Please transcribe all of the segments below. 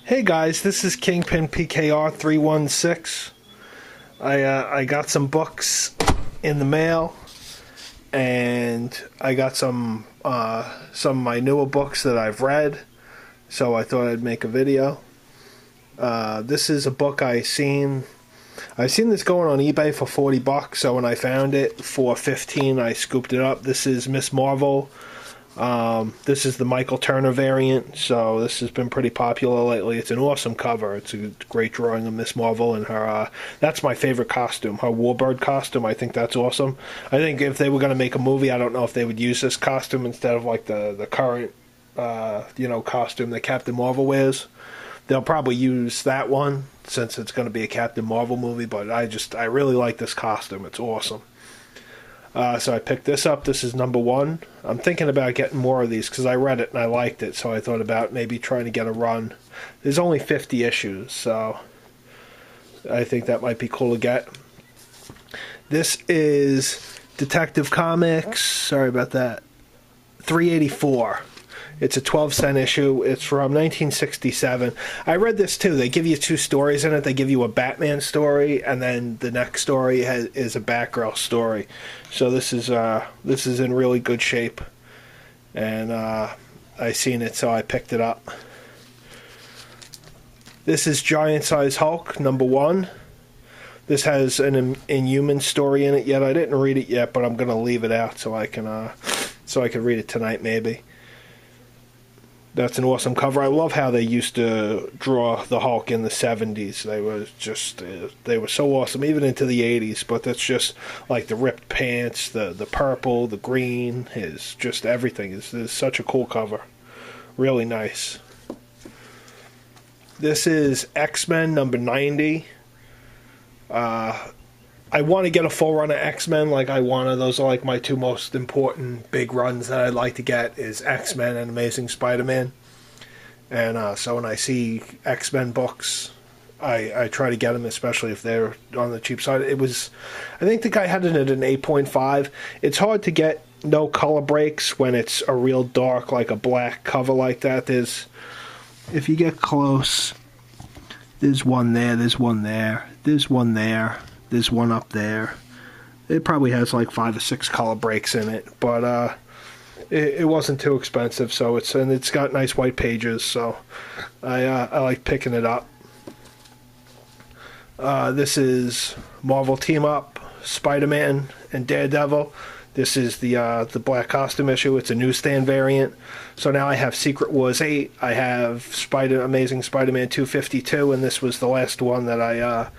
Hey guys, this is Kingpin PKR 316. I got some books in the mail, and I got some of my newer books that I've read. So I thought I'd make a video. This is a book I've seen this going on eBay for $40. So when I found it for 15, I scooped it up. This is Miss Marvel. This is the Michael Turner variant, so this has been pretty popular lately. It's an awesome cover. It's a great drawing of Miss Marvel and her, that's my favorite costume, her Warbird costume. I think that's awesome. I think if they were going to make a movie, I don't know if they would use this costume instead of like the current, costume that Captain Marvel wears. They'll probably use that one since it's going to be a Captain Marvel movie, but I really like this costume. It's awesome. So I picked this up. This is number 1. I'm thinking about getting more of these because I read it and I liked it. So I thought about maybe trying to get a run. There's only 50 issues, so I think that might be cool to get. This is Detective Comics. Sorry about that. 384. It's a 12-cent issue. It's from 1967. I read this too. They give you 2 stories in it. They give you a Batman story, and then the next story is a Batgirl story. So this is in really good shape, and I seen it, so I picked it up. This is Giant Size Hulk number 1. This has an Inhuman story in it yet. I didn't read it yet, but I'm gonna leave it out so I can read it tonight maybe. That's an awesome cover. I love how they used to draw the Hulk in the 70s. They were so awesome, even into the 80s. But that's just like the ripped pants, the purple, the green, is just everything. It's such a cool cover. Really nice. This is X-Men number 90. I want to get a full run of X-Men. Those are like my 2 most important big runs that I'd like to get is X-Men and Amazing Spider-Man. And so when I see X-Men books, I try to get them, especially if they're on the cheap side. I think the guy had it at an 8.5. It's hard to get no color breaks when it's a real dark, like a black cover like that. If you get close, there's one there, there's one there, there's one there. There's one up there. It probably has like 5 or 6 color breaks in it, but it wasn't too expensive. So it's got nice white pages. So I like picking it up. This is Marvel Team Up, Spider-Man and Daredevil. This is the black costume issue. It's a newsstand variant. So now I have Secret Wars 8. I have Amazing Spider-Man 252, and this was the last one that I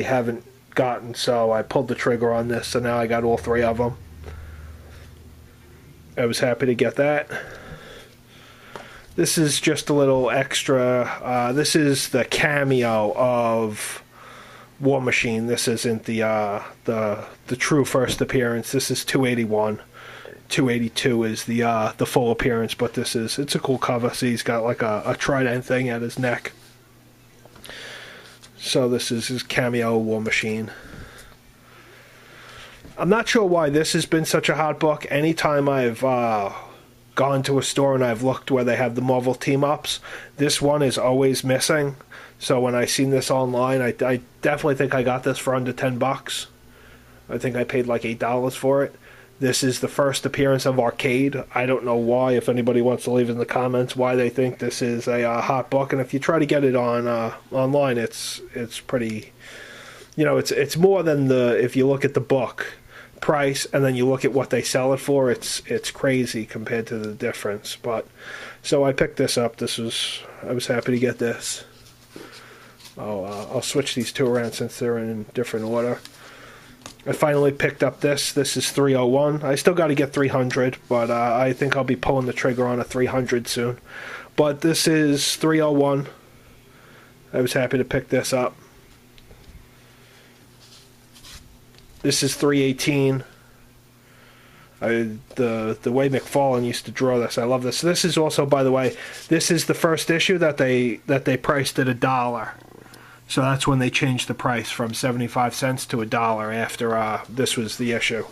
haven't gotten, so I pulled the trigger on this, so now I got all 3 of them. I was happy to get that. This is just a little extra. This is the cameo of War Machine. This isn't the true first appearance. This is 281. 282 is the full appearance, but it's a cool cover. See, he's got like a trident thing at his neck. So this is his cameo War Machine. I'm not sure why this has been such a hot book. Anytime I've gone to a store and I've looked where they have the Marvel team-ups, this one is always missing. So when I seen this online, I definitely think I got this for under $10. I think I paid like $8 for it. This is the first appearance of Arcade. I don't know why. If anybody wants to leave in the comments why they think this is a hot book, and if you try to get it on online, it's pretty. It's more than if you look at the book price and then you look at what they sell it for. It's crazy compared to the difference. But so I picked this up. I was happy to get this. I'll switch these 2 around since they're in different order. I finally picked up this. This is 301. I still got to get 300, but I think I'll be pulling the trigger on a 300 soon. But this is 301. I was happy to pick this up. This is 318. The way McFarlane used to draw this, I love this. This is also, by the way, this is the first issue that they priced at $1. So that's when they changed the price from 75 cents to $1 after this was the issue.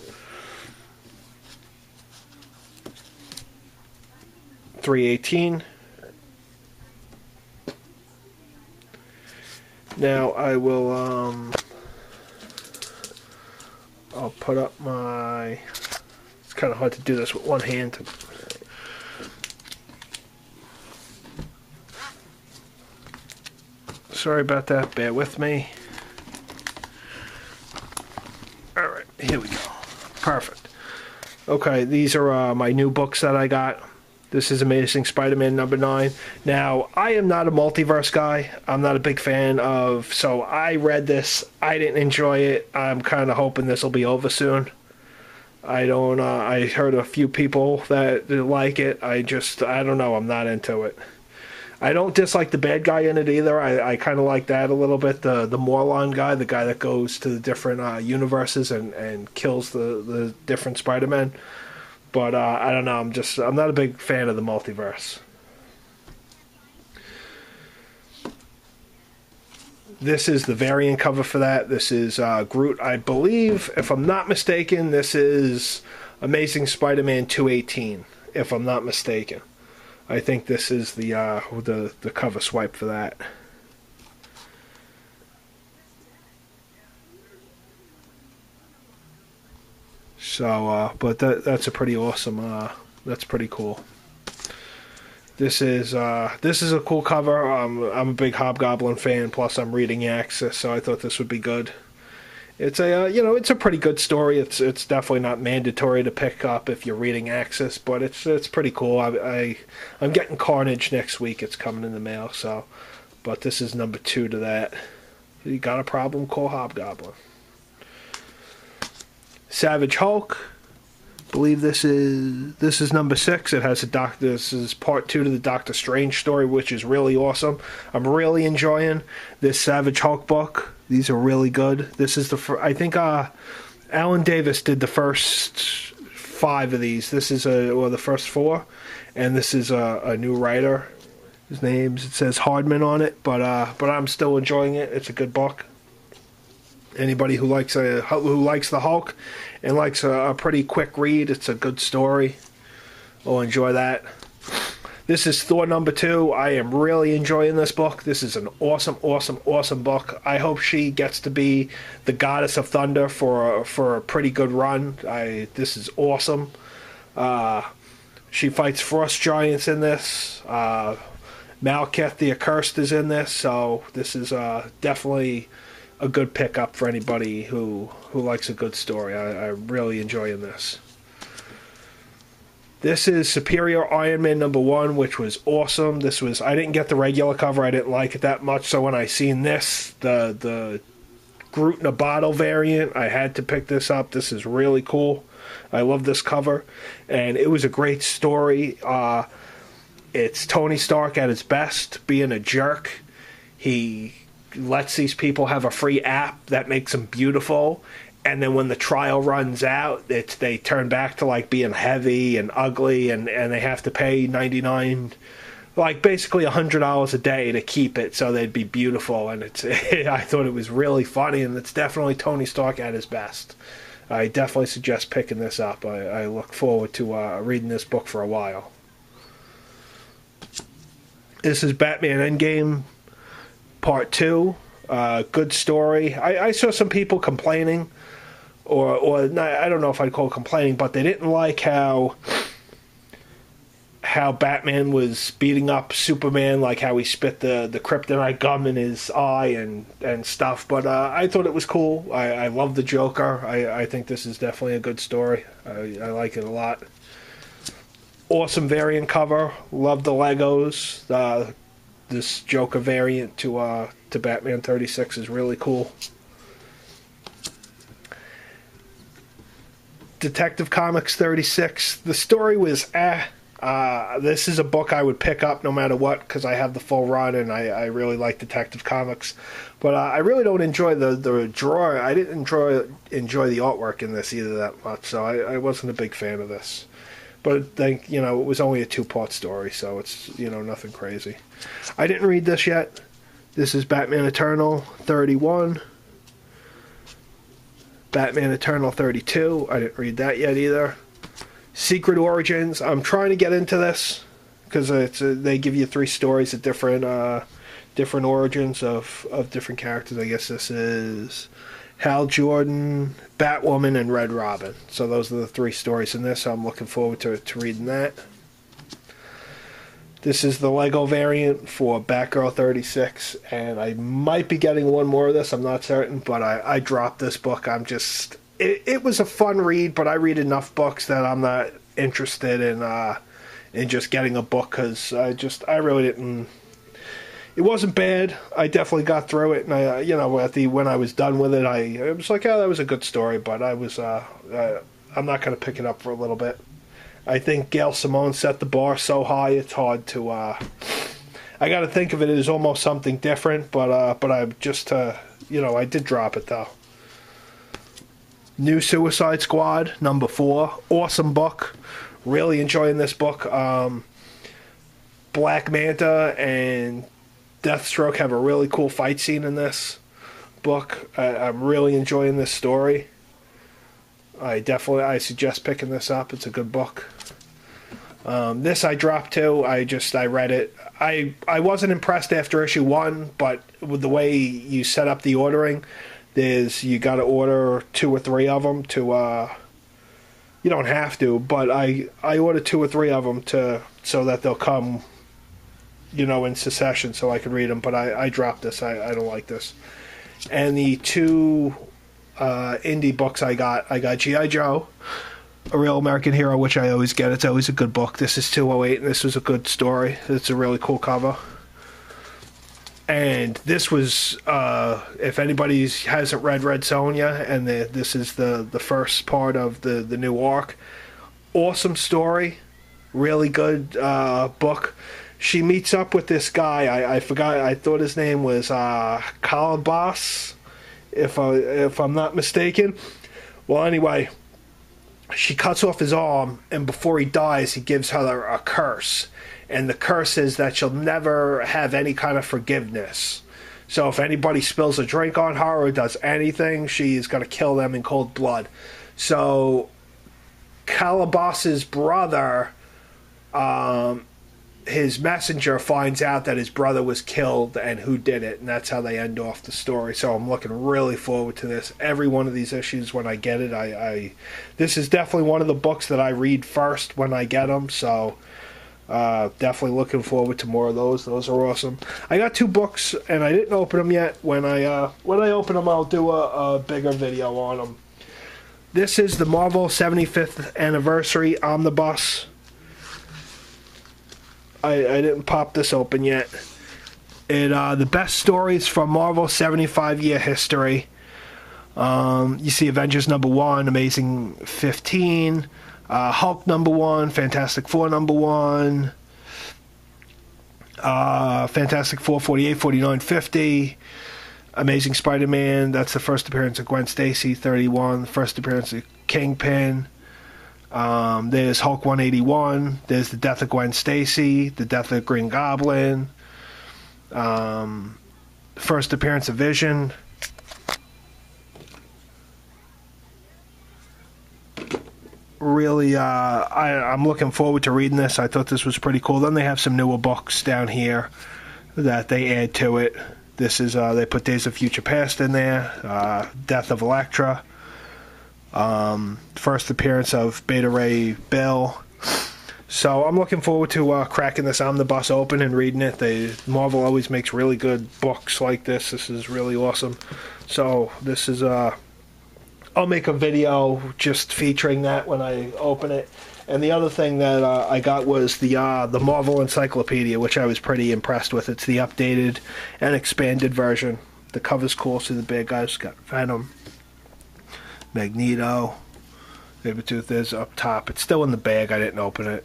318. Now I will, I'll put up my, it's kind of hard to do this with one hand. Sorry about that, bear with me. Alright, here we go. Perfect. Okay, these are my new books that I got. This is Amazing Spider-Man number 9. Now, I am not a multiverse guy. I'm not a big fan of, so I read this. I didn't enjoy it. I'm kind of hoping this will be over soon. I don't, I heard a few people that like it. I don't know. I'm not into it. I don't dislike the bad guy in it either. I kind of like that a little bit. The Morlun guy, the guy that goes to the different universes and kills the different Spider-Men. But I don't know. I'm not a big fan of the multiverse. This is the variant cover for that. This is Groot. I believe, if I'm not mistaken, this is Amazing Spider-Man 218. If I'm not mistaken, I think this is the cover swipe for that. So, but that's a pretty awesome. That's pretty cool. This is a cool cover. I'm a big Hobgoblin fan. Plus, I'm reading Axis, so I thought this would be good. It's it's a pretty good story. It's definitely not mandatory to pick up if you're reading Axis, but it's pretty cool. I'm getting Carnage next week. It's coming in the mail. So, but this is number 2 to that. You got a problem? Call Hobgoblin. Savage Hulk. I believe this is number 6. It has this is part 2 to the Doctor Strange story, which is really awesome. I'm really enjoying this Savage Hulk book. These are really good. This is I think Alan Davis did the first 5 of these. This is the first 4, and this is a new writer. It says Hardman on it, but I'm still enjoying it. It's a good book. Anybody who likes the Hulk and likes a pretty quick read, it's a good story. I'll enjoy that. This is Thor number 2. I am really enjoying this book. This is an awesome, awesome, awesome book. I hope she gets to be the Goddess of Thunder for a pretty good run. This is awesome. She fights frost giants in this. Malekith the Accursed is in this, so this is definitely a good pickup for anybody who likes a good story. I'm really enjoying this. This is Superior Iron Man number 1, which was awesome. I didn't get the regular cover. I didn't like it that much, so when I seen this, the Groot in a bottle variant, I had to pick this up. This is really cool. I love this cover, and it was a great story. It's Tony Stark at his best, being a jerk. He lets these people have a free app that makes them beautiful, and then when the trial runs out, they turn back to like being heavy and ugly, and they have to pay $99, like basically $100 a day to keep it so they'd be beautiful. And I thought it was really funny, and it's definitely Tony Stark at his best. I definitely suggest picking this up. I look forward to reading this book for a while. This is Batman Endgame Part 2, good story. I saw some people complaining, or not, I don't know if I'd call it complaining, but they didn't like how Batman was beating up Superman, like how he spit the kryptonite gum in his eye and stuff. But I thought it was cool. I love the Joker. I think this is definitely a good story. I like it a lot. Awesome variant cover. Love the Legos. This Joker variant to Batman 36 is really cool. Detective Comics 36. The story was this is a book I would pick up no matter what, because I have the full run and I really like Detective Comics. But I really don't enjoy the drawer. I didn't enjoy the artwork in this either that much, so I wasn't a big fan of this. But it was only a 2-part story, so it's nothing crazy. I didn't read this yet. This is Batman Eternal 31. Batman Eternal 32. I didn't read that yet either. Secret Origins. I'm trying to get into this because they give you 3 stories at different different origins of different characters. I guess this is Hal Jordan, Batwoman, and Red Robin. So those are the 3 stories in this. So I'm looking forward to reading that. This is the Lego variant for Batgirl 36, and I might be getting one more of this. I'm not certain, but I dropped this book. It was a fun read, but I read enough books that I'm not interested in just getting a book, because I really didn't. It wasn't bad. I definitely got through it, and when I was done with it, I was like, that was a good story, but I'm not going to pick it up for a little bit. I think Gail Simone set the bar so high, it's hard to. I got to think of it as almost something different, but I just I did drop it though. New Suicide Squad #4, awesome book. Really enjoying this book. Black Manta and Deathstroke have a really cool fight scene in this book. I'm really enjoying this story. I suggest picking this up. It's a good book. This I dropped too. I read it. I wasn't impressed after issue 1, but with the way you set up the ordering, you got to order 2 or 3 of them to. You don't have to, but I ordered 2 or 3 of them so that they'll come, in succession, so I could read them. But I dropped this. I don't like this. And the 2 indie books I got G.I. Joe, A Real American Hero, which I always get. It's always a good book. This is 208, and this was a good story. It's a really cool cover. And this was, if anybody hasn't read Red Sonja, and this is the first part of the new arc, awesome story, really good book. She meets up with this guy. I forgot. I thought his name was Calabas, if I'm not mistaken. Well, anyway, she cuts off his arm, and before he dies, he gives her a curse. And the curse is that she'll never have any kind of forgiveness. So if anybody spills a drink on her or does anything, she's going to kill them in cold blood. So Calabas's brother, his messenger, finds out that his brother was killed and who did it, and that's how they end off the story. So I'm looking really forward to this. Every one of these issues, when I get it, this is definitely one of the books that I read first when I get them. So definitely looking forward to more of those. Those are awesome. I got 2 books and I didn't open them yet. When I open them, I'll do a bigger video on them. This is the Marvel 75th Anniversary Omnibus. I didn't pop this open yet. The best stories from Marvel's 75-year history. You see Avengers #1, Amazing 15, Hulk #1, Fantastic Four #1, Fantastic Four 48, 49, 50, Amazing Spider-Man, that's the first appearance of Gwen Stacy, 31, the first appearance of Kingpin. There's Hulk 181, there's the death of Gwen Stacy, the death of Green Goblin, first appearance of Vision. Really, I'm looking forward to reading this. I thought this was pretty cool. Then they have some newer books down here that they add to it. This is, they put Days of Future Past in there, Death of Elektra, first appearance of Beta Ray Bill. So I'm looking forward to cracking this omnibus open and reading it. Marvel always makes really good books like this. This is really awesome. So this is, I'll make a video just featuring that when I open it. And the other thing that I got was the Marvel Encyclopedia, which I was pretty impressed with. It's the updated and expanded version. The cover's cool. See the bad guys. Got Venom, Magneto, Sabretooth is up top. It's still in the bag. I didn't open it.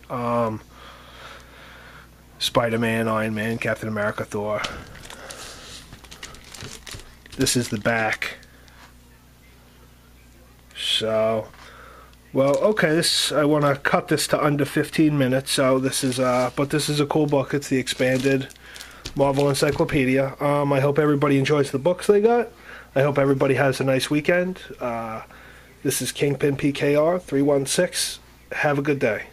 Spider-Man, Iron Man, Captain America, Thor. This is the back. So, well, okay, I want to cut this to under 15 minutes, so this is a cool book. It's the expanded Marvel Encyclopedia. I hope everybody enjoys the books they got. I hope everybody has a nice weekend. This is Kingpin PKR 316. Have a good day.